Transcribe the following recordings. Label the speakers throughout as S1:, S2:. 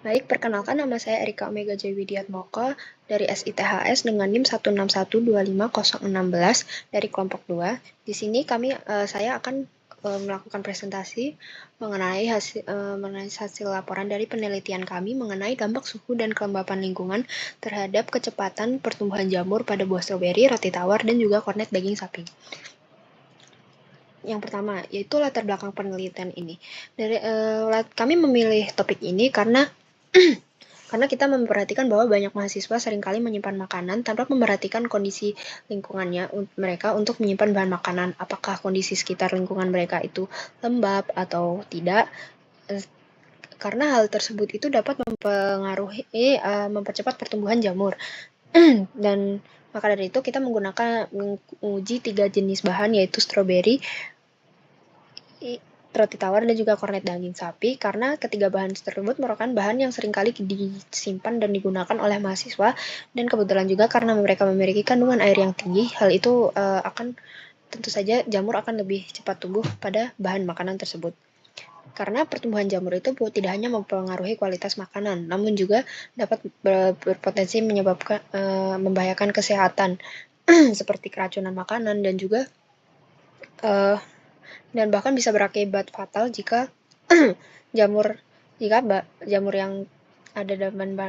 S1: Baik, perkenalkan nama saya Erika Omega J. Widiatmoko dari SITHS dengan NIM 161250016 dari kelompok 2. Di sini saya akan melakukan presentasi mengenai hasil laporan dari penelitian kami mengenai dampak suhu dan kelembapan lingkungan terhadap kecepatan pertumbuhan jamur pada buah stroberi, roti tawar, dan juga kornet daging sapi. Yang pertama, yaitu latar belakang penelitian ini. Kami memilih topik ini karena kita memperhatikan bahwa banyak mahasiswa seringkali menyimpan makanan tanpa memperhatikan kondisi lingkungannya mereka untuk menyimpan bahan makanan. Apakah kondisi sekitar lingkungan mereka itu lembab atau tidak? Karena hal tersebut itu dapat mempercepat pertumbuhan jamur. Dan maka dari itu kita menguji 3 jenis bahan, yaitu stroberi, roti tawar, dan juga kornet daging sapi, karena ketiga bahan tersebut merupakan bahan yang seringkali disimpan dan digunakan oleh mahasiswa, dan kebetulan juga karena mereka memiliki kandungan air yang tinggi, hal itu tentu saja jamur akan lebih cepat tumbuh pada bahan makanan tersebut. Karena pertumbuhan jamur itu tidak hanya mempengaruhi kualitas makanan, namun juga dapat berpotensi membahayakan kesehatan seperti keracunan makanan dan juga dan bahkan bisa berakibat fatal jika jamur yang ada dalam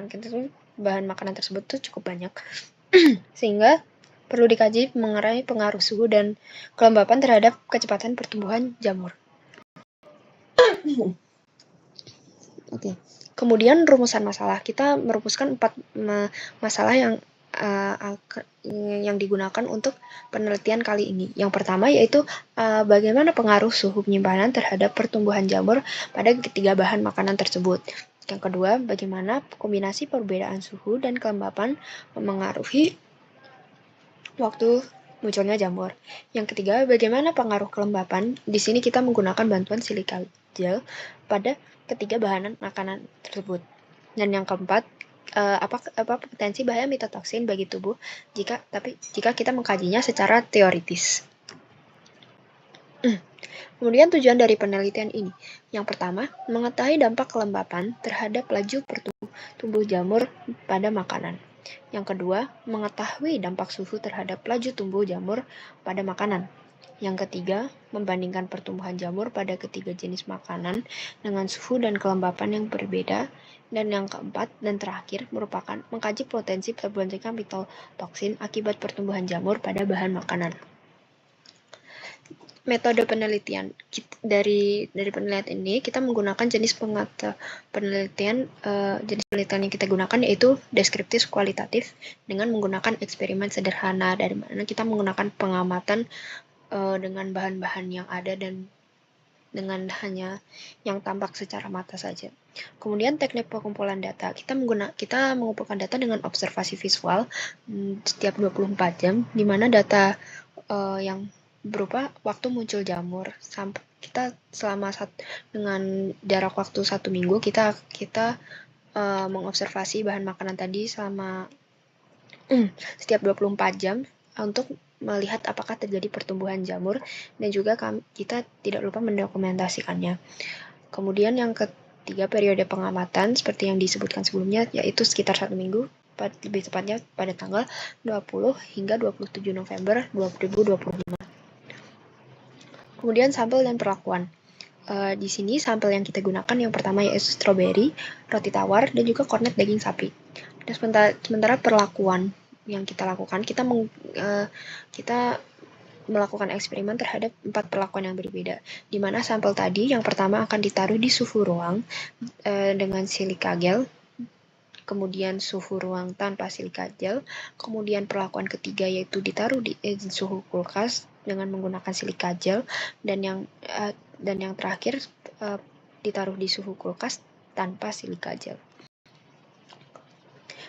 S1: bahan makanan tersebut itu cukup banyak. Sehingga perlu dikaji mengenai pengaruh suhu dan kelembapan terhadap kecepatan pertumbuhan jamur. Oke. Kemudian rumusan masalah. Kita merumuskan 4 masalah yang digunakan untuk penelitian kali ini. Yang pertama yaitu bagaimana pengaruh suhu penyimpanan terhadap pertumbuhan jamur pada ketiga bahan makanan tersebut. Yang kedua, bagaimana kombinasi perbedaan suhu dan kelembapan memengaruhi waktu munculnya jamur. Yang ketiga, bagaimana pengaruh kelembapan. Di sini kita menggunakan bantuan silika gel pada ketiga bahan makanan tersebut. Dan yang keempat, apa potensi bahaya mitotoksin bagi tubuh jika kita mengkajinya secara teoritis. Kemudian tujuan dari penelitian ini. Yang pertama, mengetahui dampak kelembapan terhadap laju tumbuh jamur pada makanan. Yang kedua, mengetahui dampak suhu terhadap laju tumbuh jamur pada makanan. Yang ketiga, membandingkan pertumbuhan jamur pada ketiga jenis makanan dengan suhu dan kelembapan yang berbeda. Dan yang keempat dan terakhir merupakan mengkaji potensi terbentuknya mitotoksin akibat pertumbuhan jamur pada bahan makanan. Metode penelitian dari penelitian ini kita menggunakan jenis penelitian yang kita gunakan yaitu deskriptif kualitatif dengan menggunakan eksperimen sederhana, dari mana kita menggunakan pengamatan dengan bahan-bahan yang ada dan dengan hanya yang tampak secara mata saja. Kemudian teknik pengumpulan data, kita mengumpulkan data dengan observasi visual setiap 24 jam, di mana data yang berupa waktu muncul jamur. Sampai kita dengan jarak waktu 1 minggu kita mengobservasi bahan makanan tadi selama setiap 24 jam untuk melihat apakah terjadi pertumbuhan jamur, dan juga kita tidak lupa mendokumentasikannya. Kemudian yang ketiga, periode pengamatan seperti yang disebutkan sebelumnya, yaitu sekitar 1 minggu, lebih tepatnya pada tanggal 20 hingga 27 November 2025. Kemudian sampel dan perlakuan. Di sini sampel yang kita gunakan yang pertama yaitu stroberi, roti tawar, dan juga kornet daging sapi. Dan sementara perlakuan yang kita lakukan, kita melakukan eksperimen terhadap 4 perlakuan yang berbeda, di mana sampel tadi yang pertama akan ditaruh di suhu ruang dengan silika gel, kemudian suhu ruang tanpa silika gel, kemudian perlakuan ketiga yaitu ditaruh di suhu kulkas dengan menggunakan silika gel, dan yang terakhir ditaruh di suhu kulkas tanpa silika gel.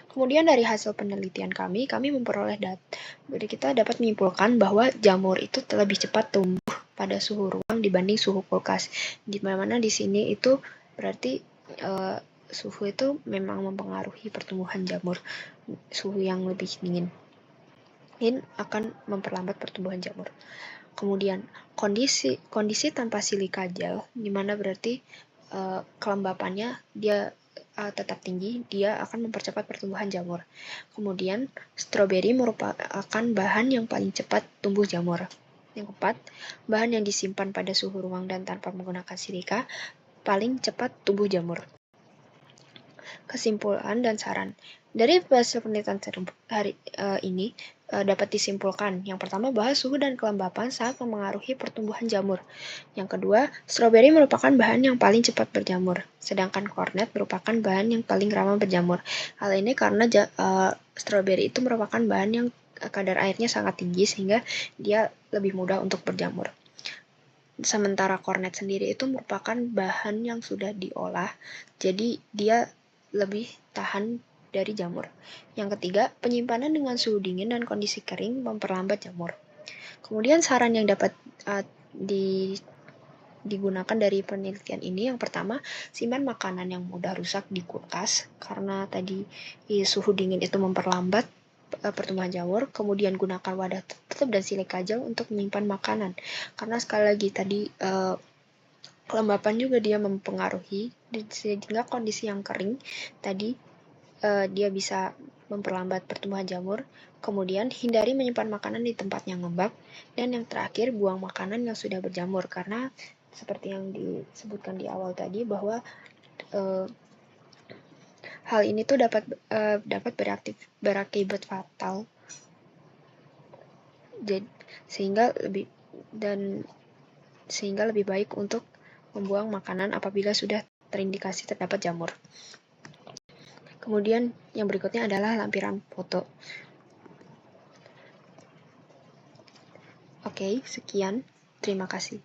S1: Kemudian dari hasil penelitian kami memperoleh data. Jadi kita dapat menyimpulkan bahwa jamur itu lebih cepat tumbuh pada suhu ruang dibanding suhu kulkas. Di mana di sini itu berarti suhu itu memang mempengaruhi pertumbuhan jamur. Suhu yang lebih dingin ini akan memperlambat pertumbuhan jamur. Kemudian kondisi tanpa silika gel, di mana berarti kelembapannya dia tetap tinggi, dia akan mempercepat pertumbuhan jamur. Kemudian, stroberi merupakan bahan yang paling cepat tumbuh jamur. Yang keempat, bahan yang disimpan pada suhu ruang dan tanpa menggunakan silika paling cepat tumbuh jamur. Kesimpulan dan saran. Dari hasil penelitian hari ini dapat disimpulkan. Yang pertama, bahwa suhu dan kelembapan sangat memengaruhi pertumbuhan jamur. Yang kedua, stroberi merupakan bahan yang paling cepat berjamur, sedangkan kornet merupakan bahan yang paling ramah berjamur. Hal ini karena stroberi itu merupakan bahan yang kadar airnya sangat tinggi sehingga dia lebih mudah untuk berjamur. Sementara kornet sendiri itu merupakan bahan yang sudah diolah, jadi dia lebih tahan dari jamur. Yang ketiga, penyimpanan dengan suhu dingin dan kondisi kering memperlambat jamur. Kemudian saran yang dapat digunakan dari penelitian ini, yang pertama, simpan makanan yang mudah rusak di kulkas, karena tadi suhu dingin itu memperlambat pertumbuhan jamur. Kemudian gunakan wadah tertutup dan silika gel untuk menyimpan makanan, karena sekali lagi tadi kelembapan juga dia mempengaruhi, sehingga kondisi yang kering tadi dia bisa memperlambat pertumbuhan jamur. Kemudian hindari menyimpan makanan di tempat yang lembab, dan yang terakhir, buang makanan yang sudah berjamur, karena seperti yang disebutkan di awal tadi bahwa hal ini tuh dapat berakibat fatal, sehingga lebih baik untuk membuang makanan apabila sudah terindikasi terdapat jamur. Kemudian yang berikutnya adalah lampiran foto. Oke, sekian. Terima kasih.